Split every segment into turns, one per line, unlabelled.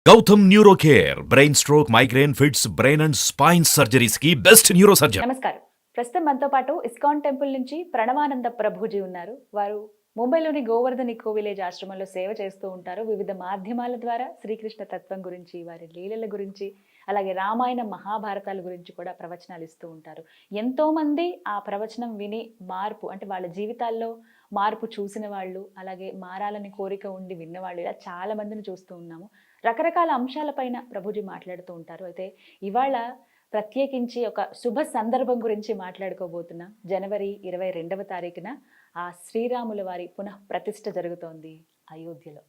Gautam neuro care brain stroke migraine fits brain and spine surgeries కి best neuro surgeon.
నమస్కారం. ప్రస్తుతం మనతో పాటు ఇస్కాన్ టెంపుల్ నుంచి ప్రణవానంద ప్రభుజీ ఉన్నారు. వారు ముంబైలోని గోవర్ధన్ ఇకో విలేజ్ ఆశ్రమంలో సేవ చేస్తూ ఉంటారు. వివిధ మాధ్యమాల ద్వారా శ్రీకృష్ణ తత్వం గురించి, వారి లీలల గురించి, అలాగే రామాయణ మహాభారతాల గురించి కూడా ప్రవచనాలు ఇస్తూ ఉంటారు. ఎంతోమంది ఆ ప్రవచనం విని మార్పు, అంటే వాళ్ళ జీవితాల్లో మార్పు చూసిన వాళ్ళు, అలాగే మారాలని కోరిక ఉండి విన్నవాళ్ళు, ఇలా చాలా మందిని చూస్తూ ఉన్నాము. రకరకాల అంశాలపైన ప్రభుజీ మాట్లాడుతూ ఉంటారు. అయితే ఇవాళ ప్రత్యేకించి ఒక శుభ సందర్భం గురించి మాట్లాడుకోబోతున్నాం. జనవరి 22వ తారీఖున ఆ శ్రీరాముల వారి పునః ప్రతిష్ఠ జరుగుతోంది అయోధ్యలో.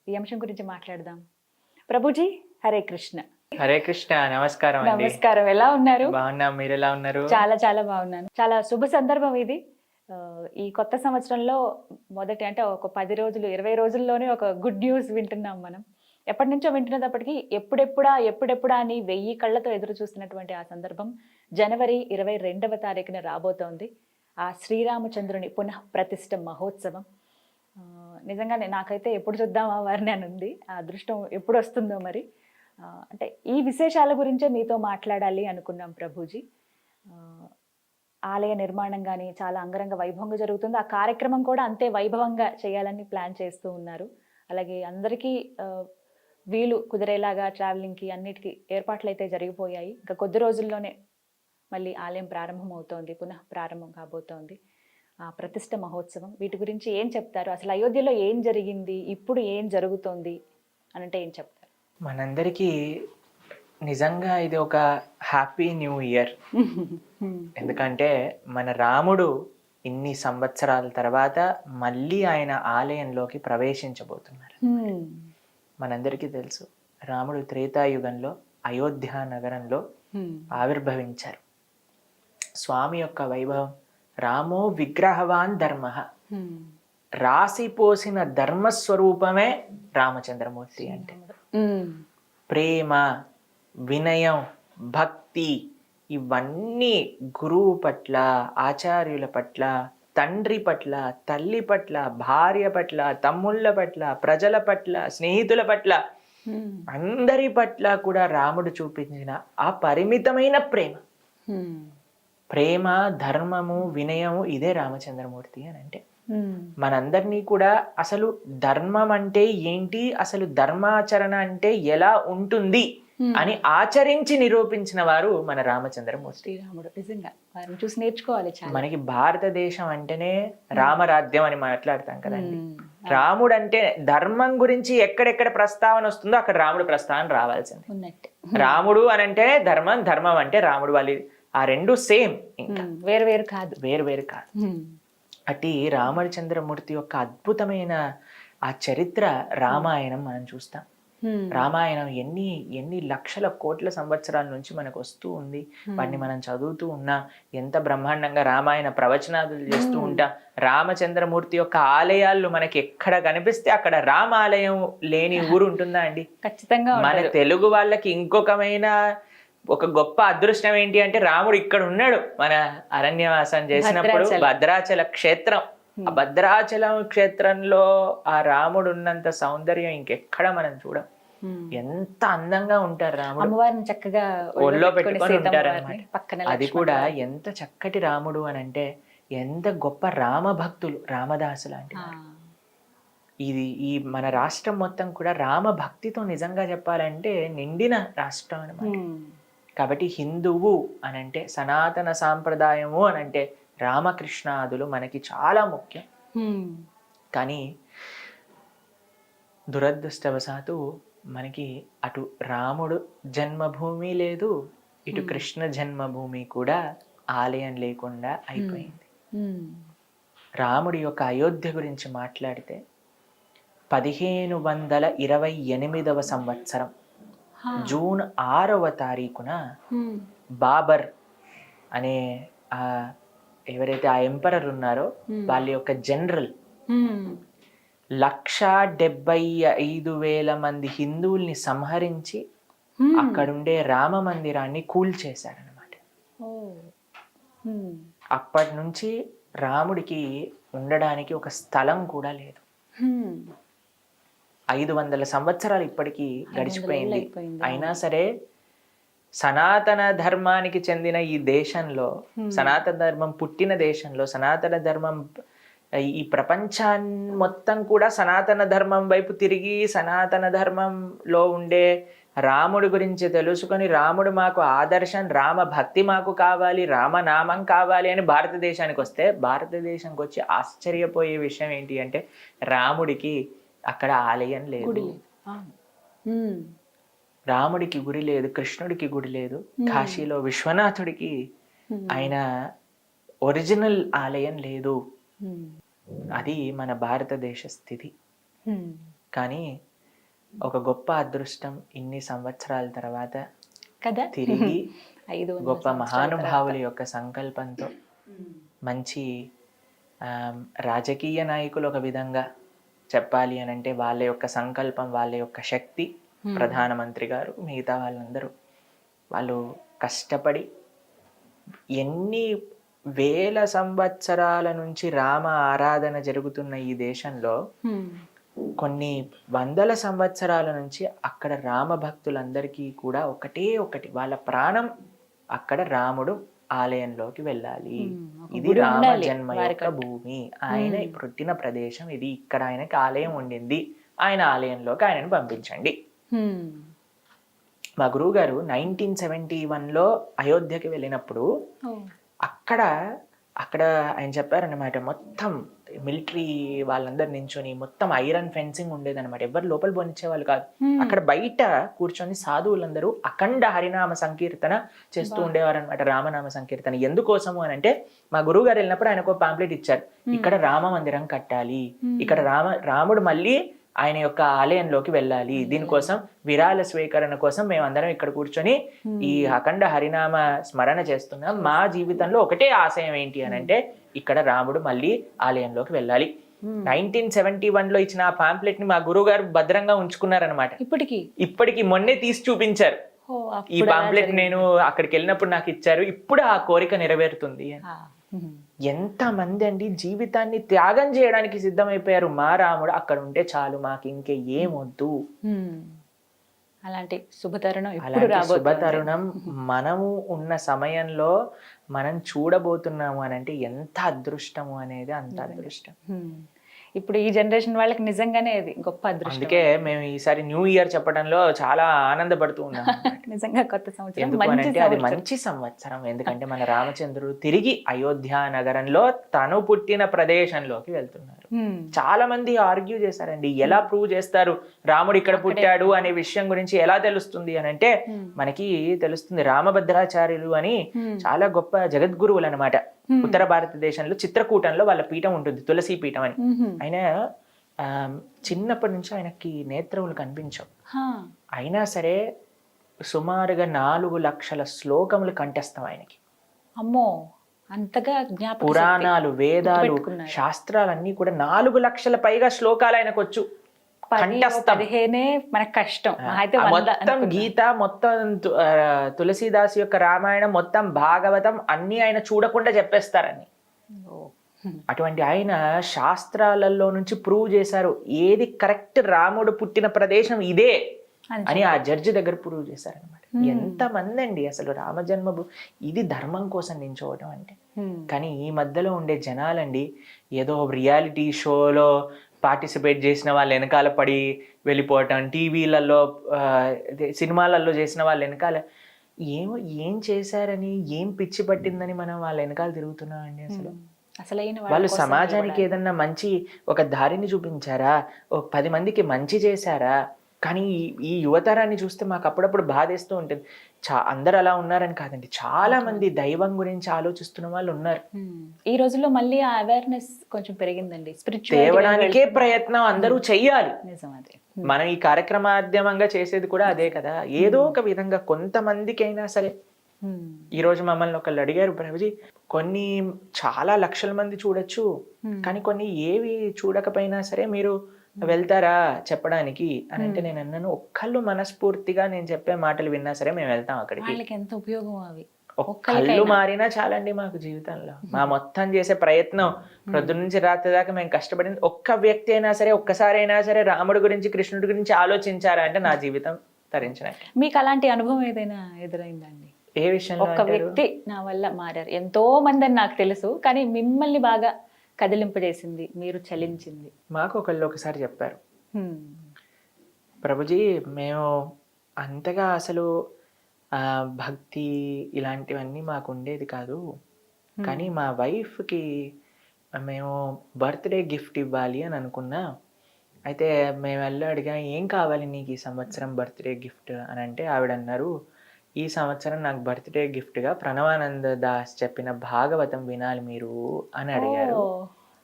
ఈ అంశం గురించి మాట్లాడదాం. ప్రభుజీ, హరే కృష్ణ.
హరే కృష్ణ. నమస్కారం అండి.
నమస్కారం. ఎలా ఉన్నారు?
బాగున్నా, మీరు ఎలా ఉన్నారు?
చాలా చాలా బాగున్నాను. చాలా శుభ సందర్భం ఇది. ఈ కొత్త సంవత్సరంలో మొదటి, అంటే ఒక 10 రోజులు 20 రోజుల్లోనే ఒక గుడ్ న్యూస్ వింటున్నాం మనం. ఎప్పటి నుంచో వింటున్నప్పటికీ ఎప్పుడెప్పుడా అని 1000 కళ్ళతో ఎదురు చూస్తున్నటువంటి ఆ సందర్భం జనవరి 22వ తారీఖున రాబోతోంది. ఆ శ్రీరామచంద్రుని పునః ప్రతిష్ఠ మహోత్సవం. నిజంగానే నాకైతే ఎప్పుడు చూద్దామా వారిని అని ఉంది. ఆ అదృష్టం ఎప్పుడు వస్తుందో మరి. అంటే ఈ విశేషాల గురించే మీతో మాట్లాడాలి అనుకున్నాం ప్రభుజీ. ఆలయ నిర్మాణం కానీ చాలా అంగరంగ వైభవంగా జరుగుతుంది. ఆ కార్యక్రమం కూడా అంతే వైభవంగా చేయాలని ప్లాన్ చేస్తూ ఉన్నారు. అలాగే అందరికీ వీలు కుదిరేలాగా ట్రావెలింగ్కి అన్నిటికీ ఏర్పాట్లు అయితే జరిగిపోయాయి. ఇంకా కొద్ది రోజుల్లోనే మళ్ళీ ఆలయం ప్రారంభం అవుతోంది, పునః ప్రారంభం కాబోతోంది. ఆ ప్రతిష్ఠ మహోత్సవం, వీటి గురించి ఏం చెప్తారు? అసలు అయోధ్యలో ఏం జరిగింది, ఇప్పుడు ఏం జరుగుతోంది అని అంటే ఏం చెప్తారు?
మనందరికీ నిజంగా ఇది ఒక హ్యాపీ న్యూ ఇయర్. ఎందుకంటే మన రాముడు ఇన్ని సంవత్సరాల తర్వాత మళ్ళీ ఆయన ఆలయంలోకి ప్రవేశించబోతున్నారు. మనందరికీ తెలుసు, రాముడు త్రేతాయుగంలో అయోధ్య నగరంలో ఆవిర్భవించారు. స్వామి యొక్క వైభవం, రామో విగ్రహవాన్ ధర్మ, రాసిపోసిన ధర్మస్వరూపమే రామచంద్రమూర్తి. అంటే ప్రేమ, వినయం, భక్తి, ఇవన్నీ గురువు పట్ల, ఆచార్యుల పట్ల, తండ్రి పట్ల, తల్లి పట్ల, భార్య పట్ల, తమ్ముళ్ళ పట్ల, ప్రజల పట్ల, స్నేహితుల పట్ల, అందరి పట్ల కూడా రాముడు చూపించిన ఆ పరిమితమైన ప్రేమ, ధర్మము, వినయము, ఇదే రామచంద్రమూర్తి అని అంటే. మనందరినీ కూడా అసలు ధర్మం అంటే ఏంటి, అసలు ధర్మాచరణ అంటే ఎలా ఉంటుంది అని ఆచరించి నిరూపించిన వారు మన రామచంద్రమూర్తి.
శ్రీరాముడు నిజంగా వారిని చూసి నేర్చుకోవాలి.
మనకి భారతదేశం అంటేనే రామరాజ్యం అని మాట్లాడతాం కదండి. రాముడు అంటే ధర్మం గురించి ఎక్కడెక్కడ ప్రస్తావన వస్తుందో అక్కడ రాముడు ప్రస్తావన రావాల్సింది. రాముడు అని అంటే ధర్మం, ధర్మం అంటే రాముడు. వాళ్ళు ఆ రెండు సేమ్, ఇంకా
వేరు కాదు.
అటు రామచంద్రమూర్తి యొక్క అద్భుతమైన ఆ చరిత్ర రామాయణం మనం చూస్తాం. రామాయణం ఎన్ని లక్షల కోట్ల సంవత్సరాల నుంచి మనకు వస్తూ ఉంది. వాటిని మనం చదువుతూ ఉన్నాం. ఎంత బ్రహ్మాండంగా రామాయణ ప్రవచనాలు చేస్తూ ఉంటాం. రామచంద్రమూర్తి యొక్క ఆలయాలు మనకి ఎక్కడ కనిపిస్తే అక్కడ రామాలయం లేని ఊరు ఉంటుందా అండి?
ఖచ్చితంగా.
మన తెలుగు వాళ్ళకి ఇంకొకమైన ఒక గొప్ప అదృష్టం ఏంటి అంటే, రాముడు ఇక్కడ ఉన్నాడు. మన అరణ్యవాసం చేసినప్పుడు భద్రాచల క్షేత్రం, ఆ భద్రాచలం క్షేత్రంలో ఆ రాముడు ఉన్నంత సౌందర్యం ఇంకెక్కడ మనం చూడం. ఎంత అందంగా ఉంటారు రాముడు,
అమ్మవారిని చక్కగా
ఒళ్ళో పెట్టుకొని ఉంటారు అన్నమాట. అది కూడా ఎంత చక్కటి రాముడు అని అంటే, ఎంత గొప్ప రామ భక్తులు, రామదాసు లాంటి. ఈ మన రాష్ట్రం మొత్తం కూడా రామ భక్తితో నిజంగా చెప్పాలంటే నిండిన రాష్ట్రం అన్నమాట. కాబట్టి హిందువు అనంటే, సనాతన సాంప్రదాయము అనంటే రామకృష్ణాదులు మనకి చాలా ముఖ్యం. కానీ దురదృష్టవశాత్తు మనకి అటు రాముడు జన్మభూమి లేదు, ఇటు కృష్ణ జన్మభూమి కూడా ఆలయం లేకుండా అయిపోయింది. రాముడి యొక్క అయోధ్య గురించి మాట్లాడితే 1528వ సంవత్సరం జూన్ 6వ తారీఖున బాబర్ అనే ఎవరైతే ఆ ఎంపరర్ ఉన్నారో వాళ్ళ యొక్క జనరల్ 1,75,000 మంది హిందువుల్ని సంహరించి అక్కడుండే రామ మందిరాన్ని కూల్చేశారనమాట. అప్పటి నుంచి రాముడికి ఉండడానికి ఒక స్థలం కూడా లేదు. 500 సంవత్సరాలు ఇప్పటికీ
500
గడిచిపోయింది.
అయిపోయింది.
అయినా సరే సనాతన ధర్మానికి చెందిన ఈ దేశంలో, సనాతన ధర్మం పుట్టిన దేశంలో, సనాతన ధర్మం ఈ ప్రపంచాన్ని మొత్తం కూడా సనాతన ధర్మం వైపు తిరిగి సనాతన ధర్మంలో ఉండే రాముడి గురించి తెలుసుకొని, రాముడు మాకు ఆదర్శం, రామ భక్తి మాకు కావాలి, రామనామం కావాలి అని భారతదేశానికి వస్తే, భారతదేశానికి వచ్చి ఆశ్చర్యపోయే విషయం ఏంటి అంటే రాముడికి అక్కడ ఆలయం లేదు. రాముడికి గుడి లేదు, కృష్ణుడికి గుడి లేదు. కాశీలో విశ్వనాథుడికి ఆయన ఒరిజినల్ ఆలయం లేదు. అది మన భారతదేశ స్థితి. కానీ ఒక గొప్ప అదృష్టం, ఇన్ని సంవత్సరాల తర్వాత
కదా
తిరిగి
500
గొప్ప మహానుభావుల యొక్క సంకల్పంతో మంచి రాజకీయ నాయకులు ఒక విధంగా చెప్పాలి అని అంటే వాళ్ళ యొక్క సంకల్పం, వాళ్ళ యొక్క శక్తి, ప్రధానమంత్రి గారు, మిగతా వాళ్ళందరూ వాళ్ళు కష్టపడి ఎన్ని వేల సంవత్సరాల నుంచి రామ ఆరాధన జరుగుతున్న ఈ దేశంలో కొన్ని వందల సంవత్సరాల నుంచి అక్కడ రామ భక్తులందరికీ కూడా ఒకటి వాళ్ళ ప్రాణం అక్కడ రాముడు ఆలయంలోకి వెళ్ళాలి. ఇది రామ జన్మ యొక్క భూమి, ఆయన పుట్టిన ప్రదేశం ఇది, ఇక్కడ ఆయనకి ఆలయం ఉండింది, ఆయన ఆలయంలోకి ఆయనను పంపించండి. మా గురువు గారు 1971లో అయోధ్యకి వెళ్ళినప్పుడు అక్కడ ఆయన చెప్పారనమాట, మొత్తం మిలిటరీ వాళ్ళందరు నించొని మొత్తం ఐరన్ ఫెన్సింగ్ ఉండేదన్నమాట, ఎవరు లోపల పోనిచ్చే వాళ్ళు కాదు. అక్కడ బయట కూర్చొని సాధువులందరూ అఖండ హరినామ సంకీర్తన చేస్తూ ఉండేవారు అనమాట, రామనామ సంకీర్తన. ఎందుకోసము అని అంటే మా గురువు గారు వెళ్ళినప్పుడు ఆయనకు ఒక పాంప్లెట్ ఇచ్చారు, ఇక్కడ రామ మందిరం కట్టాలి, ఇక్కడ రాముడు మళ్ళీ ఆయన యొక్క ఆలయంలోకి వెళ్ళాలి, దీనికోసం విరాళ స్వీకరణ కోసం మేమందరం ఇక్కడ కూర్చొని ఈ అఖండ హరినామ స్మరణ చేస్తున్నాం. మా జీవితంలో ఒకటే ఆశయం ఏంటి అని అంటే ఇక్కడ రాముడు మళ్ళీ ఆలయంలోకి వెళ్ళాలి. 1971లో ఇచ్చిన ఆ పాంప్లెట్ ని మా గురువు గారు భద్రంగా ఉంచుకున్నారనమాట. ఇప్పటికి మొన్నే తీసి చూపించారు. ఈ పాంప్లెట్ నేను అక్కడికి వెళ్ళినప్పుడు నాకు ఇచ్చారు, ఇప్పుడు ఆ కోరిక నెరవేరుతుంది. ఎంత మంది అండి జీవితాన్ని త్యాగం చేయడానికి సిద్ధమైపోయారు. మా రాముడు అక్కడ ఉంటే చాలు, మాకు ఇంకే ఏమొద్దు.
అలాంటి శుభతరుణం
శుభతరుణం మనము ఉన్న సమయంలో మనం చూడబోతున్నాము అని అంటే ఎంత అదృష్టము అనేది అంత అదృష్టం.
ఇప్పుడు ఈ జనరేషన్ వాళ్ళకి నిజంగానే అది గొప్ప అదృష్టం.
అందుకే మేము ఈసారి న్యూ ఇయర్ చెప్పడంలో చాలా ఆనందపడుతూ ఉన్నాం.
నిజంగా కొత్త సంవత్సరం,
ఎందుకంటే అది మంచి సంవత్సరం. ఎందుకంటే మన రామచంద్రుడు తిరిగి అయోధ్య నగరంలో తను పుట్టిన ప్రదేశంలోకి వెళ్తున్నారు. చాలా మంది ఆర్గ్యూ చేశారండి, ఎలా ప్రూవ్ చేస్తారు రాముడు ఇక్కడ పుట్టాడు అనే విషయం గురించి ఎలా తెలుస్తుంది అని అంటే మనకి తెలుస్తుంది. రామభద్రాచార్యులు అని చాలా గొప్ప జగద్గురువులు అనమాట. ఉత్తర భారతదేశంలో చిత్రకూటంలో వాళ్ళ పీఠం ఉంటుంది, తులసి పీఠం అని. ఆయన చిన్నప్పటి నుంచి ఆయనకి నేత్రములు కనిపించవు, అయినా సరే సుమారుగా 4 లక్షల శ్లోకములు కంఠస్థం ఆయనకి.
అమ్మో, అంతగా జ్ఞాపకం.
పురాణాలు, వేదాలు, శాస్త్రాలన్నీ కూడా 4 లక్షల పైగా శ్లోకాలు ఆయనకు వచ్చు.
మనకు కష్టం.
మొత్తం గీత, మొత్తం తులసీదాస్ యొక్క రామాయణం, మొత్తం భాగవతం అన్ని ఆయన చూడకుండా చెప్పేస్తారని. అటువంటి ఆయన శాస్త్రాలలో నుంచి ప్రూవ్ చేశారు ఏది కరెక్ట్, రాముడు పుట్టిన ప్రదేశం ఇదే అని ఆ జడ్జి దగ్గర ప్రూవ్ చేశారనమాట. ఎంతమంది అండి అసలు రామజన్మ ఇది ధర్మం కోసం నించోవటం అంటే. కానీ ఈ మధ్యలో ఉండే జనాలండి ఏదో రియాలిటీ షోలో పార్టిసిపేట్ చేసిన వాళ్ళు వెనకాల పడి వెళ్ళిపోవటం, టీవీలలో సినిమాలలో చేసిన వాళ్ళు వెనకాల ఏం చేశారని, ఏం పిచ్చి పట్టిందని మనం వాళ్ళ వెనకాల తిరుగుతున్నామండి. అసలు వాళ్ళు సమాజానికి ఏదన్నా మంచి ఒక దారిని చూపించారా, 10 మందికి మంచి చేశారా? కానీ ఈ యువతరాన్ని చూస్తే మాకు అప్పుడప్పుడు బాధేస్తూ ఉంటుంది. అందరు అలా ఉన్నారని కాదండి, చాలా మంది దైవం గురించి ఆలోచిస్తున్న వాళ్ళు ఉన్నారు.
ఈ రోజుల్లో మళ్ళీ ఆ అవేర్నెస్ కొంచెం పెరిగిందండి.
తేవడానికే ప్రయత్నం అందరూ చెయ్యాలి. మనం ఈ కార్యక్రమ మాధ్యమంగా చేసేది కూడా అదే కదా. ఏదో ఒక విధంగా కొంతమందికి అయినా సరే. ఈ రోజు మమ్మల్ని ఒకళ్ళు అడిగారు, ప్రభుజీ కొన్ని చాలా లక్షల మంది చూడొచ్చు, కానీ కొన్ని ఏవి చూడకపోయినా సరే మీరు వెళ్తారా చెప్పడానికి అని అంటే నేను అన్నాను, ఒక్కళ్ళు మనస్ఫూర్తిగా నేను చెప్పే మాటలు విన్నా సరే మేము వెళ్తాం అక్కడికి.
ఎంత ఉపయోగం అవి.
కళ్ళు మారినా చాలండి మాకు జీవితంలో. మా మొత్తం చేసే ప్రయత్నం ప్రొద్దు నుంచి రాత్రి దాకా మేము కష్టపడింది ఒక్క వ్యక్తి అయినా సరే, ఒక్కసారి అయినా సరే రాముడి గురించి కృష్ణుడి గురించి ఆలోచించారా అంటే నా జీవితం తరించినట్టు.
మీకు అలాంటి అనుభవం ఏదైనా ఎదురైందండి?
ఏ విషయంలో?
ఒక్క వ్యక్తి నా వల్ల మారారు, ఎంతో మంది అని నాకు తెలుసు, కానీ మిమ్మల్ని బాగా కదిలింపజేసింది, మీరు చలించింది.
మాకు ఒకసారి చెప్పారు, ప్రభుజీ మేము అంతగా అసలు భక్తి ఇలాంటివన్నీ మాకు ఉండేది కాదు, కానీ మా వైఫ్కి మేము బర్త్డే గిఫ్ట్ ఇవ్వాలి అని అనుకున్నా. అయితే మేము వెళ్ళి అడిగా, ఏం కావాలి నీకు ఈ సంవత్సరం బర్త్డే గిఫ్ట్ అని అంటే ఆవిడ అన్నారు, ఈ సంవత్సరం నాకు బర్త్డే గిఫ్ట్గా ప్రణవానంద దాస్ చెప్పిన భాగవతం వినాలి మీరు అని అడిగారు.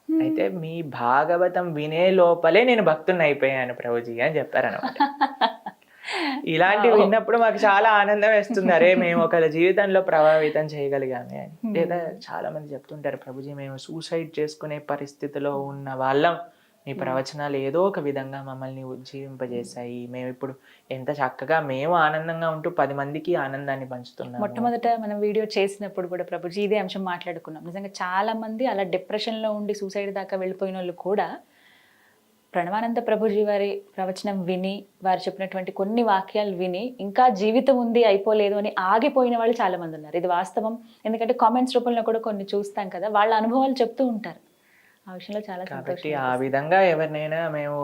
అయితే మీ భాగవతం వినే లోపలే నేను భక్తుని అయిపోయాను ప్రభుజీ అని చెప్పారనమాట. ఇలాంటివి విన్నప్పుడు మాకు చాలా ఆనందం వేస్తుంది, అరే మేము ఒకళ్ళ జీవితంలో ప్రభావితం చేయగలిగామే అని. లేదా చాలా మంది చెప్తుంటారు, ప్రభుజీ మేము సూసైడ్ చేసుకునే పరిస్థితిలో ఉన్న వాళ్ళం, మీ ప్రవచనాలు ఏదో ఒక విధంగా మమ్మల్ని ఉజ్జీవింపజేశాయి, మేము ఇప్పుడు ఎంత చక్కగా మేము ఆనందంగా ఉంటూ 10 మందికి ఆనందాన్ని పంచుతున్నాం.
మొట్టమొదట మనం వీడియో చేసినప్పుడు కూడా ప్రభుజీ ఇదే అంశం మాట్లాడుకున్నాం. నిజంగా చాలా మంది అలా డిప్రెషన్లో ఉండి సూసైడ్ దాకా వెళ్ళిపోయిన వాళ్ళు కూడా ప్రణవానంద ప్రభుజీ వారి ప్రవచనం విని, వారు చెప్పినటువంటి కొన్ని వాక్యాలు విని ఇంకా జీవితం ఉంది అయిపోలేదు అని ఆగిపోయిన వాళ్ళు చాలా మంది ఉన్నారు. ఇది వాస్తవం, ఎందుకంటే కామెంట్స్ రూపంలో కూడా కొన్ని చూస్తాం కదా, వాళ్ళ అనుభవాలు చెప్తూ ఉంటారు. ఆ విషయంలో చాలా
కాబట్టి ఆ విధంగా ఎవరినైనా మేము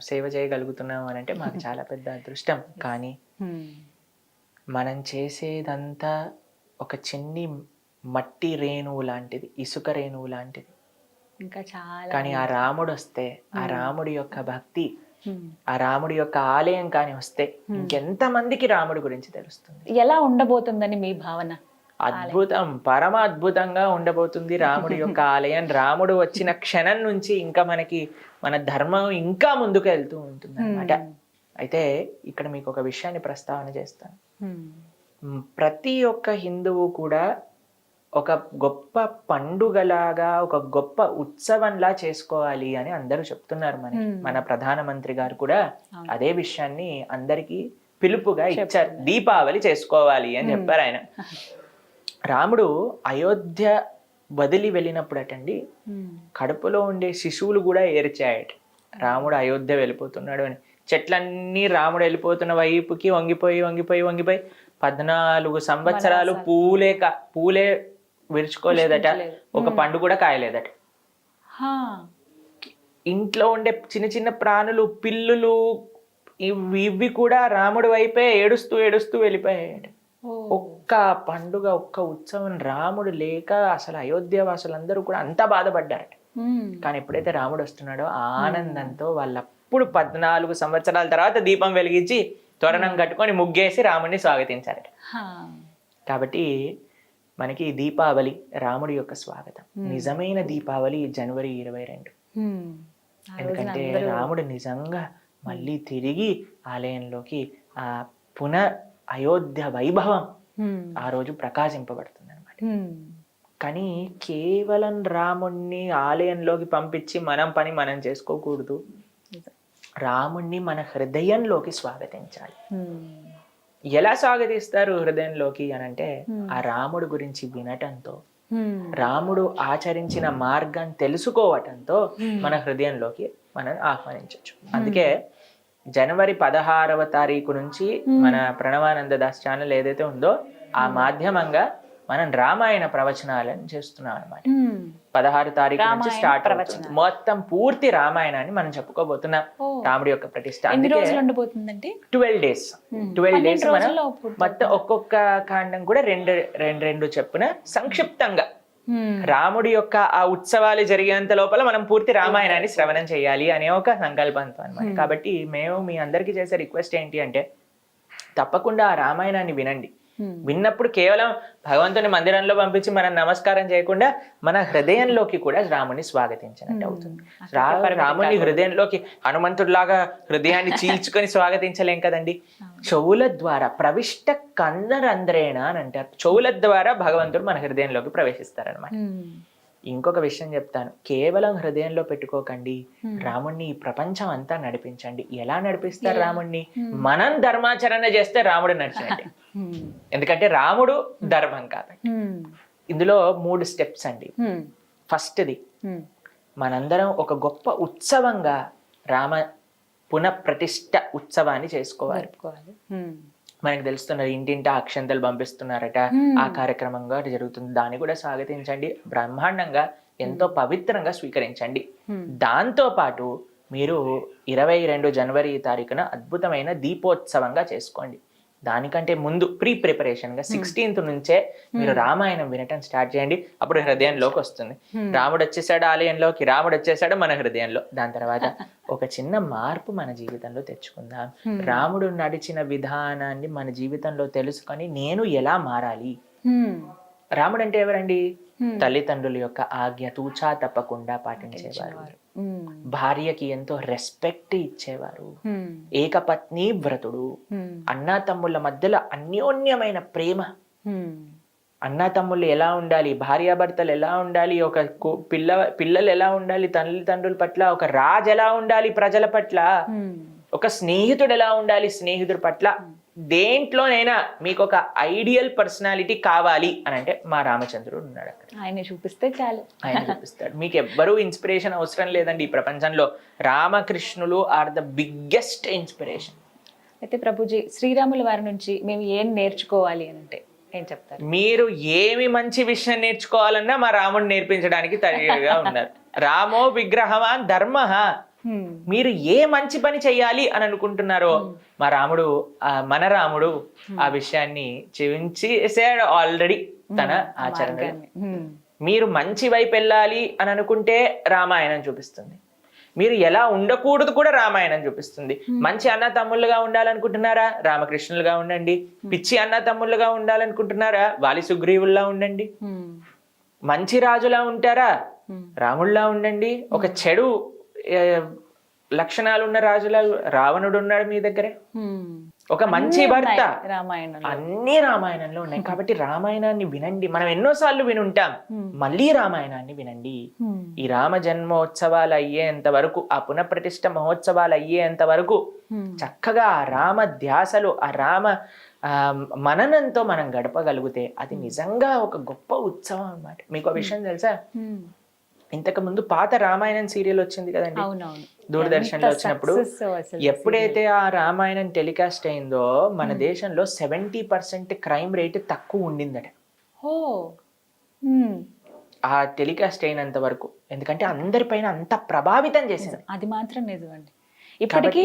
సేవ చేయగలుగుతున్నాం అని అంటే మాకు చాలా పెద్ద అదృష్టం. కానీ మనం చేసేదంతా ఒక చిన్ని మట్టి రేణువు లాంటిది, ఇసుక రేణువు లాంటిది.
ఇంకా చాలా
కానీ ఆ రాముడు వస్తే, ఆ రాముడి యొక్క భక్తి, ఆ రాముడి యొక్క ఆలయం కానీ వస్తే ఇంకెంత మందికి రాముడి గురించి తెలుస్తుంది.
ఎలా ఉండబోతుందని మీ భావన?
అద్భుతం, పరమ అద్భుతంగా ఉండబోతుంది రాముడి యొక్క ఆలయం. రాముడు వచ్చిన క్షణం నుంచి ఇంకా మనకి మన ధర్మం ఇంకా ముందుకు వెళ్తూ ఉంటుంది అన్నమాట. అయితే ఇక్కడ మీకు ఒక విషయాన్ని ప్రస్తావన చేస్తాను. ప్రతి ఒక్క హిందువు కూడా ఒక గొప్ప పండుగలాగా, ఒక గొప్ప ఉత్సవంలా చేసుకోవాలి అని అందరూ చెప్తున్నారు. మన ప్రధానమంత్రి గారు కూడా అదే విషయాన్ని అందరికీ పిలుపుగా ఇచ్చారు, దీపావళి చేసుకోవాలి అని చెప్పారు ఆయన. రాముడు అయోధ్య వదిలి వెళ్ళినప్పుడు అటండి, కడుపులో ఉండే శిశువులు కూడా ఏడ్చాయట, రాముడు అయోధ్య వెళ్ళిపోతున్నాడు అని. చెట్లన్నీ రాముడు వెళ్ళిపోతున్న వైపుకి వంగిపోయి వంగిపోయి వంగిపోయి 14 సంవత్సరాలు పూలే విరుచుకోలేదట, ఒక పండు కూడా కాయలేదట. ఇంట్లో ఉండే చిన్న చిన్న ప్రాణులు, పిల్లులు, ఇవి కూడా రాముడి వైపే ఏడుస్తూ ఏడుస్తూ వెళ్ళిపోయాయట. ఒక్క పండుగ, ఒక్క ఉత్సవం రాముడు లేక అసలు అయోధ్య వాసులందరూ కూడా అంతా బాధపడ్డారట. కానీ ఎప్పుడైతే రాముడు వస్తున్నాడో ఆనందంతో వాళ్ళప్పుడు 14 సంవత్సరాల తర్వాత దీపం వెలిగించి తోరణం కట్టుకొని ముగ్గేసి రాముడిని స్వాగతించారట. కాబట్టి మనకి దీపావళి రాముడి యొక్క స్వాగతం. నిజమైన దీపావళి జనవరి 22. ఎందుకంటే రాముడు నిజంగా మళ్ళీ తిరిగి ఆలయంలోకి ఆ అయోధ్య వైభవం ఆ రోజు ప్రకాశింపబడుతుంది అనమాట. కానీ కేవలం రాముణ్ణి ఆలయంలోకి పంపించి మనం పని మనం చేసుకోకూడదు, రాముణ్ణి మన హృదయంలోకి స్వాగతించాలి. ఎలా స్వాగతిస్తారు హృదయంలోకి అని అంటే, ఆ రాముడు గురించి వినటంతో, రాముడు ఆచరించిన మార్గం తెలుసుకోవటంతో మన హృదయంలోకి మనం ఆహ్వానించవచ్చు. అందుకే జనవరి 16వ తారీఖు నుంచి మన ప్రణవానంద దాస్ ఛానల్ ఏదైతే ఉందో ఆ మాధ్యమంగా మనం రామాయణ ప్రవచనాలను చేస్తున్నాం అనమాట. 16 తారీఖు నుంచి స్టార్ట్ అవుతుంది. మొత్తం పూర్తి రామాయణాన్ని మనం చెప్పుకోబోతున్నాం, రాముడి యొక్క ప్రతిష్ట. 12 డేస్ మనం మొత్తం ఒక్కొక్క కాండం కూడా రెండు చెప్పున సంక్షిప్తంగా రాముడి యొక్క ఆ ఉత్సవాలు జరిగేంత లోపల మనం పూర్తి రామాయణాన్ని శ్రవణం చేయాలి అనే ఒక సంకల్పంతో అనమాట. కాబట్టి మేము మీ అందరికీ చేసే రిక్వెస్ట్ ఏంటి అంటే, తప్పకుండా ఆ రామాయణాన్ని వినండి. విన్నప్పుడు కేవలం భగవంతుని మందిరంలో పంపించి మనం నమస్కారం చేయకుండా మన హృదయంలోకి కూడా రాముని స్వాగతించినట్టు అవుతుంది. రాముని హృదయంలోకి హనుమంతుడిలాగా హృదయాన్ని చీల్చుకొని స్వాగతించలేం కదండి. చెవుల ద్వారా ప్రవిష్ట కందరంధ్రేణ అని అంటారు. చెవుల ద్వారా భగవంతుడు మన హృదయంలోకి ప్రవేశిస్తారనమాట. ఇంకొక విషయం చెప్తాను, కేవలం హృదయంలో పెట్టుకోకండి, రాముణ్ణి ఈ ప్రపంచం అంతా నడిపించండి. ఎలా నడిపిస్తారు రాముణ్ణి? మనం ధర్మాచరణ చేస్తే రాముడు నడిచినట్టే. ఎందుకంటే రాముడు ధర్మం కాబట్టి. ఇందులో 3 స్టెప్స్ అండి. ఫస్ట్ది, మనందరం ఒక గొప్ప ఉత్సవంగా రామ పునఃప్రతిష్ఠ ఉత్సవాన్ని చేసుకోవాలి. మనకు తెలుస్తున్నది, ఇంటింటా అక్షంతలు పంపిస్తున్నారట, ఆ కార్యక్రమంగా జరుగుతుంది. దాన్ని కూడా స్వాగతించండి, బ్రహ్మాండంగా ఎంతో పవిత్రంగా స్వీకరించండి. దాంతో పాటు మీరు 22 జనవరి తారీఖున అద్భుతమైన దీపోత్సవంగా చేసుకోండి. దానికంటే ముందు ప్రిపరేషన్గా 16th నుంచే మీరు రామాయణం వినటం స్టార్ట్ చేయండి. అప్పుడు హృదయంలోకి వస్తుంది. రాముడు వచ్చేసాడు ఆలయంలోకి, రాముడు వచ్చేసాడు మన హృదయంలో. దాని తర్వాత ఒక చిన్న మార్పు మన జీవితంలో తెచ్చుకుందాం. రాముడు నడిచిన విధానాన్ని మన జీవితంలో తెలుసుకొని నేను ఎలా మారాలి. రాముడు అంటే ఎవరండి? తల్లిదండ్రుల యొక్క ఆజ్ఞ తూచా తప్పకుండా పాటించేవారు, భార్యకి ఎంతో రెస్పెక్ట్ ఇచ్చేవారు, ఏకపత్ని వ్రతుడు, అన్నా తమ్ముళ్ళ మధ్యలో అన్యోన్యమైన ప్రేమ. అన్నా తమ్ముళ్ళు ఎలా ఉండాలి, భార్యాభర్తలు ఎలా ఉండాలి, ఒక పిల్లలు ఎలా ఉండాలి తల్లిదండ్రుల పట్ల, ఒక రాజు ఎలా ఉండాలి ప్రజల పట్ల, ఒక స్నేహితుడు ఎలా ఉండాలి స్నేహితుడి పట్ల. దేంట్లోనైనా మీకు ఒక ఐడియల్ పర్సనాలిటీ కావాలి అని అంటే మా రామచంద్రుడు ఉన్నాడు అక్కడ.
ఆయన చూపిస్తే చాలు,
ఆయన చూపిస్తాడు. మీకు ఎవ్వరూ ఇన్స్పిరేషన్ అవసరం లేదండి ఈ ప్రపంచంలో. రామకృష్ణులు ఆర్ ద బిగ్గెస్ట్ ఇన్స్పిరేషన్.
అయితే ప్రభుజీ, శ్రీరాముల వారి నుంచి మేము ఏం నేర్చుకోవాలి అని అంటే ఏం చెప్తారు?
మీరు ఏమి మంచి విషయం నేర్చుకోవాలన్నా మా రాముడు నేర్పించడానికి తయారుగా ఉన్నారు. రామో విగ్రహవాన్ ధర్మః. మీరు ఏ మంచి పని చెయ్యాలి అని అనుకుంటున్నారో మా రాముడు, మన రాముడు ఆ విషయాన్ని చూపించేసాడు ఆల్రెడీ తన ఆచరణలో. మీరు మంచి వైపు వెళ్ళాలి అని అనుకుంటే రామాయణం చూపిస్తుంది. మీరు ఎలా ఉండకూడదు కూడా రామాయణం చూపిస్తుంది. మంచి అన్న తమ్ముళ్ళుగా ఉండాలనుకుంటున్నారా? రామకృష్ణులుగా ఉండండి. పిచ్చి అన్న తమ్ముళ్ళుగా ఉండాలనుకుంటున్నారా? వాలి సుగ్రీవుల్లా ఉండండి. మంచి రాజులా ఉంటారా? రాముళ్ళలా ఉండండి. ఒక చెడు లక్షణాలు ఉన్న రాజులా రావణుడు ఉన్నాడు మీ దగ్గరే. ఒక మంచి భర్త, అన్ని రామాయణంలో ఉన్నాయి. కాబట్టి రామాయణాన్ని వినండి. మనం ఎన్నోసార్లు వినుంటాం, మళ్ళీ రామాయణాన్ని వినండి. ఈ రామ జన్మోత్సవాలు అయ్యేంత వరకు, ఆ పునఃప్రతిష్ఠ మహోత్సవాలు అయ్యేంత వరకు చక్కగా ఆ రామ ధ్యాసలు, ఆ రామ మననంతో మనం గడపగలిగితే అది నిజంగా ఒక గొప్ప ఉత్సవం అన్నమాట. మీకు ఆ విషయం తెలుసా? ఇంతకు ముందు పాత రామాయణం సీరియల్ వచ్చింది కదండి దూరదర్శన్ లో వచ్చినప్పుడు, ఎప్పుడైతే ఆ రామాయణం టెలికాస్ట్ అయిందో మన దేశంలో 70% క్రైమ్ రేట్ తక్కువ ఉండిందట ఆ టెలికాస్ట్ అయినంత వరకు. ఎందుకంటే అందరిపైన అంత ప్రభావితం చేసింది.
అది మాత్రం నిజమండి. ఇప్పటికీ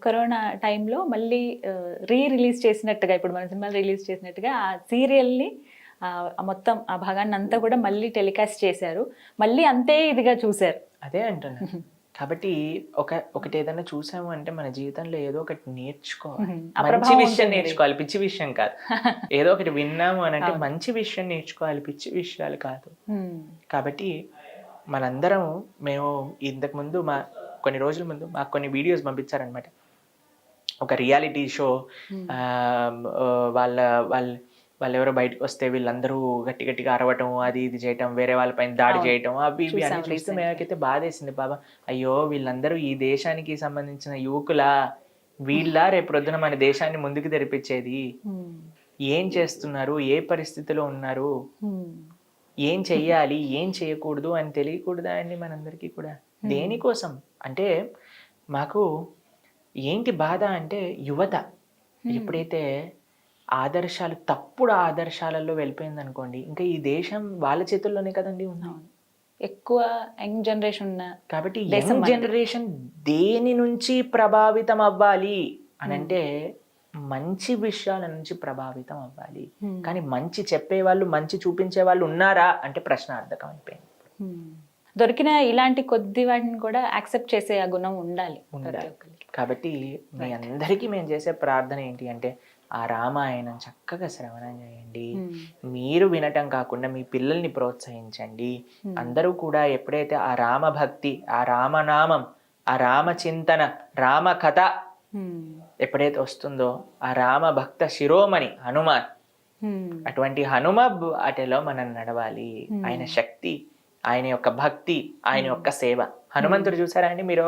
కరోనా టైంలో మళ్ళీ రిలీజ్ చేసినట్టుగా, ఇప్పుడు మన సినిమా రిలీజ్ చేసినట్టుగా ఆ సీరియల్ని మొత్తం ఆ భాగాన్ని అంతా కూడా మళ్ళీ టెలికాస్ట్ చేశారు. మళ్ళీ అంతే ఇదిగా చూశారు.
అదే అంటున్నా. కాబట్టి ఒకటి ఏదైనా చూసాము అంటే మన జీవితంలో ఏదో ఒకటి నేర్చుకోవాలి. మంచి విషయం నేర్చుకోవాలి, పిచ్చి విషయం కాదు. ఏదో ఒకటి విన్నాము అని అంటే మంచి విషయం నేర్చుకోవాలి, పిచ్చి విషయాలు కాదు. కాబట్టి మనందరం, మేము ఇంతకు ముందు కొన్ని రోజుల ముందు మాకు కొన్ని వీడియోస్ పంపించారనమాట. ఒక రియాలిటీ షో, వాళ్ళు ఎవరో బయటకు వస్తే వీళ్ళందరూ గట్టి గట్టిగా అరవటం, అది ఇది చేయటం, వేరే వాళ్ళపైన దాడి చేయటం, అవి ఇవి అన్ని చూస్తే మేమైతే బాధేసింది. బాబా, అయ్యో వీళ్ళందరూ ఈ దేశానికి సంబంధించిన యువకులా, వీళ్ళ రేపు రొద్దున మన దేశాన్ని ముందుకు తెరిపించేది. ఏం చేస్తున్నారు, ఏ పరిస్థితిలో ఉన్నారు, ఏం చెయ్యాలి, ఏం చేయకూడదు అని తెలియకూడదా అండి మనందరికీ కూడా? దేనికోసం అంటే మాకు ఏంటి బాధ అంటే, యువత ఎప్పుడైతే ఆదర్శాలు, తప్పుడు ఆదర్శాలలో వెళ్ళిపోయింది అనుకోండి, ఇంకా ఈ దేశం వాళ్ళ చేతుల్లోనే కదండి ఉంది.
ఎక్కువ యంగ్ జనరేషన్ ఉన్న
కాబట్టి యంగ్ జనరేషన్ దేని నుంచి ప్రభావితం అవ్వాలి అని అంటే మంచి విషయాల నుంచి ప్రభావితం అవ్వాలి. కానీ మంచి చెప్పే వాళ్ళు, మంచి చూపించే వాళ్ళు ఉన్నారా అంటే ప్రశ్నార్థకం అయిపోయింది.
దొరికిన ఇలాంటి కొద్ది వాటిని కూడా యాక్సెప్ట్ చేసే ఆ గుణం ఉండాలి.
కాబట్టి మీ అందరికీ మేము చేసే ప్రార్థన ఏంటి అంటే, ఆ రామాయణం చక్కగా శ్రవణం చేయండి. మీరు వినటం కాకుండా మీ పిల్లల్ని ప్రోత్సహించండి. అందరూ కూడా ఎప్పుడైతే ఆ రామభక్తి, ఆ రామనామం, ఆ రామచింతన, రామ కథ ఎప్పుడైతే వస్తుందో, ఆ రామ భక్త శిరోమణి హనుమాన్, అటువంటి హనుమ అటలో మనం నడవాలి. ఆయన శక్తి, ఆయన యొక్క భక్తి, ఆయన యొక్క సేవ. హనుమంతుడు చూసారా అండి మీరు?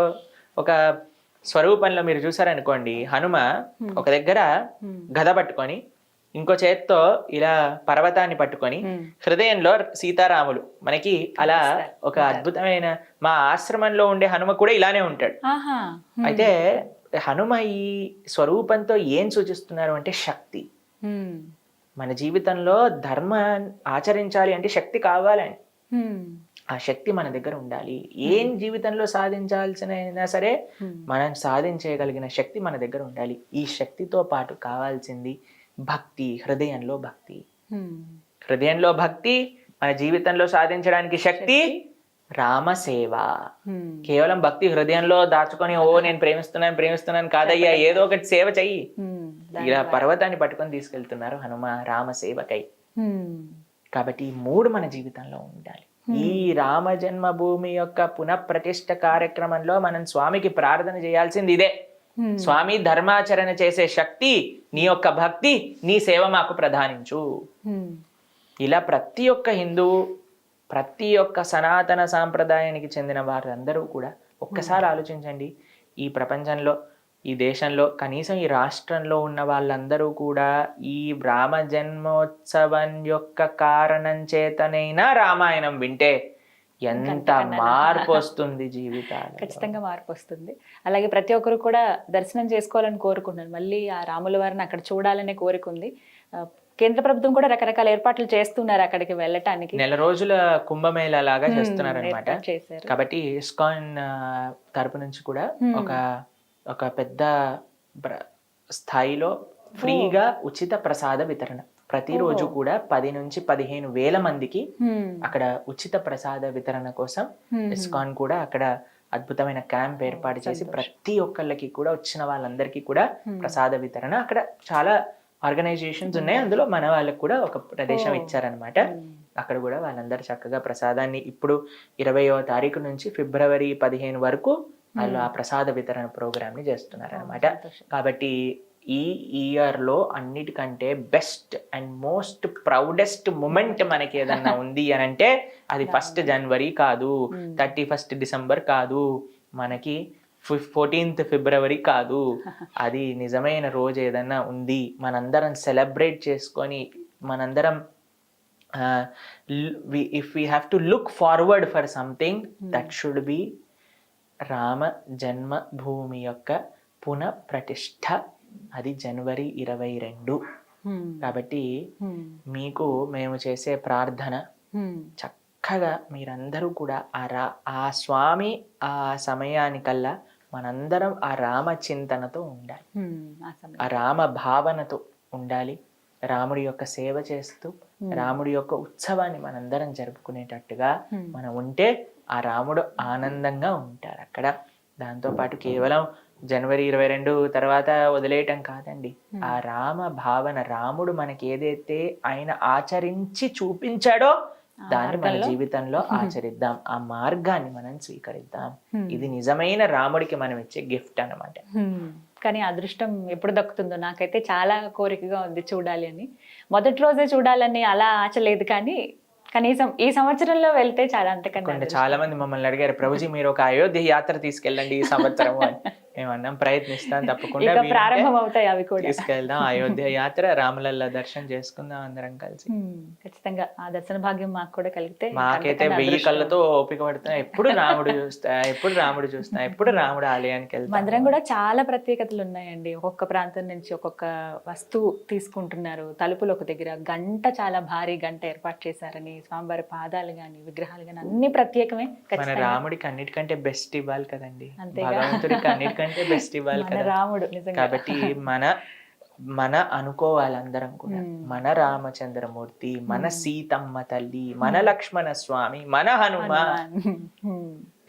ఒక స్వరూపంలో మీరు చూసారనుకోండి, హనుమ ఒక దగ్గర గద పట్టుకొని ఇంకో చేత్తో ఇలా పర్వతాన్ని పట్టుకొని హృదయంలో సీతారాములు మనకి అలా ఒక అద్భుతమైన మా ఆశ్రమంలో ఉండే హనుమ కూడా ఇలానే ఉంటాడు. అయితే హనుమ ఈ స్వరూపంతో ఏం సూచిస్తున్నారు అంటే శక్తి. మన జీవితంలో ధర్మం ఆచరించాలి అంటే శక్తి కావాలని, ఆ శక్తి మన దగ్గర ఉండాలి. ఏం జీవితంలో సాధించాల్సిన సరే మనం సాధించగలిగిన శక్తి మన దగ్గర ఉండాలి. ఈ శక్తితో పాటు కావాల్సింది భక్తి, హృదయంలో భక్తి. హృదయంలో భక్తి, మన జీవితంలో సాధించడానికి శక్తి రామసేవ. కేవలం భక్తి హృదయంలో దాచుకొని ఓ నేను ప్రేమిస్తున్నాను కాదయ్యా, ఏదో ఒకటి సేవ చెయ్యి. ఇలా పర్వతాన్ని పట్టుకొని తీసుకెళ్తున్నారు హనుమ రామసేవకై. కాబట్టి ఈ 3 మన జీవితంలో ఉండాలి. ఈ రామ జన్మభూమి యొక్క పునఃప్రతిష్ఠ కార్యక్రమంలో మనం స్వామికి ప్రార్థన చేయాల్సింది ఇదే. స్వామి, ధర్మాచరణ చేసే శక్తి నీ యొక్క భక్తి, నీ సేవ మాకు ప్రధానించు. ఇలా ప్రతి ఒక్క హిందువు, ప్రతి ఒక్క సనాతన సాంప్రదాయానికి చెందిన వారందరూ కూడా ఒక్కసారి ఆలోచించండి. ఈ ప్రపంచంలో, ఈ దేశంలో, కనీసం ఈ రాష్ట్రంలో ఉన్న వాళ్ళందరూ కూడా ఈ రామ జన్మోత్సవం యొక్క కారణం చేతనైనా రామాయణం వింటే ఎంత మార్పు వస్తుంది జీవితాలు.
ఖచ్చితంగా మార్పు వస్తుంది. అలాగే ప్రతి ఒక్కరు కూడా దర్శనం చేసుకోవాలని కోరుకుంటున్నారు. మళ్ళీ ఆ రాముల వారిని అక్కడ చూడాలనే కోరిక ఉంది. కేంద్ర ప్రభుత్వం కూడా రకరకాల ఏర్పాట్లు చేస్తున్నారు అక్కడికి వెళ్ళటానికి.
1 రోజుల కుంభమేళా లాగా చేస్తున్నారు అనమాట. కాబట్టి ఇస్కాన్ తరపు నుంచి కూడా ఒక పెద్ద స్థాయిలో ఫ్రీగా ఉచిత ప్రసాద వితరణ ప్రతిరోజు కూడా 10 నుంచి 15 వేల మందికి అక్కడ ఉచిత ప్రసాద వితరణ కోసం ఇస్కాన్ కూడా అక్కడ అద్భుతమైన క్యాంప్ ఏర్పాటు చేసి ప్రతి ఒక్కళ్ళకి కూడా, వచ్చిన వాళ్ళందరికీ కూడా ప్రసాద వితరణ, అక్కడ చాలా ఆర్గనైజేషన్స్ ఉన్నాయి, అందులో మన వాళ్ళకి కూడా ఒక ప్రదేశం ఇచ్చారనమాట. అక్కడ కూడా వాళ్ళందరూ చక్కగా ప్రసాదాన్ని ఇప్పుడు 20వ తారీఖు నుంచి ఫిబ్రవరి 15 వరకు వాళ్ళు ఆ ప్రసాద వితరణ ప్రోగ్రామ్ ని చేస్తున్నారు అనమాట. కాబట్టి ఈ ఇయర్ లో అన్నిటికంటే best and most proudest moment మనకి ఏదన్నా ఉంది అని అంటే అది 1st జనవరి కాదు, 31st డిసెంబర్ కాదు, మనకి 14th ఫిబ్రవరి కాదు. అది నిజమైన రోజు ఏదన్నా ఉంది, మనందరం సెలబ్రేట్ చేసుకొని, మనందరం if we have to look forward for something, that should be Rama Janmabhoomi యొక్క పునఃప్రతిష్ఠ. అది జనవరి 22. కాబట్టి మీకు మేము చేసే ప్రార్థన, చక్కగా మీరందరూ కూడా ఆ స్వామి ఆ సమయానికల్లా మనందరం ఆ రామ చింతనతో ఉండాలి, ఆ రామ భావనతో ఉండాలి. రాముడి యొక్క సేవ చేస్తూ రాముడి యొక్క ఉత్సవాన్ని మనందరం జరుపుకునేటట్టుగా మనం ఉంటే ఆ రాముడు ఆనందంగా ఉంటారు అక్కడ. దాంతోపాటు కేవలం జనవరి 22 తర్వాత వదిలేయటం కాదండి, ఆ రామ భావన, రాముడు మనకి ఏదైతే ఆయన ఆచరించి చూపించాడో దాన్ని మన జీవితంలో ఆచరిద్దాం, ఆ మార్గాన్ని మనం స్వీకరిద్దాం. ఇది నిజమైన రాముడికి మనం ఇచ్చే గిఫ్ట్ అన్నమాట.
కానీ అదృష్టం ఎప్పుడు దక్కుతుందో నాకైతే చాలా కోరికగా ఉంది చూడాలి అని. మొదటి రోజే చూడాలని అలా ఆశ లేదు, కానీ కనీసం ఈ సంవత్సరంలో వెళ్తే చాలా అంతకన్నా.
చాలా మంది మమ్మల్ని అడిగారు, ప్రభుజీ మీరు ఒక అయోధ్య యాత్ర తీసుకెళ్ళండి ఈ సంవత్సరం అని. మేమన్నాం ప్రయత్నిస్తాం, తప్పకుండా
ప్రారంభం అవుతాయి అవి కూడా,
తీసుకెళ్దాం అయోధ్య యాత్ర, రాములల్ల దర్శనం చేసుకుందాం అందరం కలిసి.
ఖచ్చితంగా ఆ దర్శన భాగ్యం మాకు కూడా కలిగితే.
మాకైతే 1000 కళ్ళతో ఓపిక పడుతున్నా, ఎప్పుడు రాముడు చూస్తా, ఎప్పుడు రాముడు చూస్తా, ఎప్పుడు రాముడు ఆలయానికి వెళ్తాం.
మందిరం కూడా చాలా ప్రత్యేకతలు ఉన్నాయండి. ఒక్కొక్క ప్రాంతం నుంచి ఒక్కొక్క వస్తువు తీసుకుంటున్నారు. తలుపులు ఒక దగ్గర గంట, చాలా భారీ గంట ఏర్పాటు చేశారని, స్వామివారి పాదాలు గాని విగ్రహాలు గాని అన్ని ప్రత్యేకమే.
మన రాముడికి అన్నిటికంటే బెస్ట్ ఇవ్వాలి కదండి, భగవంతుడికి అన్నిటికంటే బెస్ట్ ఇవ్వాలి కదా
రాముడు.
కాబట్టి మన అనుకోవాలి అందరం కూడా, మన రామచంద్రమూర్తి, మన సీతమ్మ తల్లి, మన లక్ష్మణ స్వామి, మన హనుమాన్.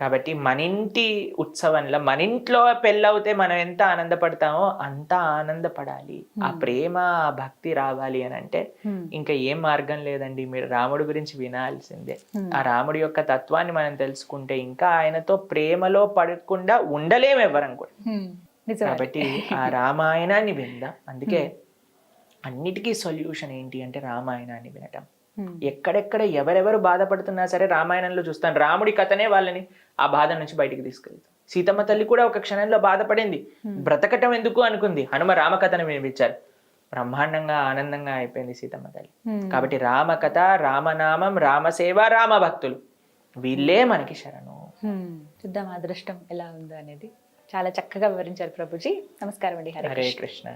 కాబట్టి మన ఇంటి ఉత్సవంలో, మన ఇంట్లో పెళ్ళవుతే మనం ఎంత ఆనందపడతామో అంత ఆనందపడాలి. ఆ ప్రేమ, ఆ భక్తి రావాలి అని అంటే ఇంకా ఏం మార్గం లేదండి, మీరు రాముడి గురించి వినాల్సిందే. ఆ రాముడి యొక్క తత్వాన్ని మనం తెలుసుకుంటే ఇంకా ఆయనతో ప్రేమలో పడకుండా ఉండలేము ఎవరం కూడా. కాబట్టి ఆ రామాయణాన్ని విందాం. అందుకే అన్నిటికీ సొల్యూషన్ ఏంటి అంటే రామాయణాన్ని వినటం. ఎక్కడెక్కడ ఎవరెవరు బాధపడుతున్నా సరే రామాయణంలో చూస్తాను, రాముడి కథనే వాళ్ళని ఆ బాధ నుంచి బయటికి తీసుకెళ్తాం. సీతమ్మ తల్లి కూడా ఒక క్షణంలో బాధపడింది, బ్రతకటం ఎందుకు అనుకుంది, హనుమ రామకథను వినిపించారు. బ్రహ్మాండంగా ఆనందంగా అయిపోయింది సీతమ్మ తల్లి. కాబట్టి రామకథ, రామనామం, రామసేవ, రామభక్తులు వీళ్ళే మనకి శరణు.
చూద్దాం అదృష్టం ఎలా ఉందో అనేది. చాలా చక్కగా వివరించారు ప్రభుజీ. నమస్కారం అండి.
హరే కృష్ణ.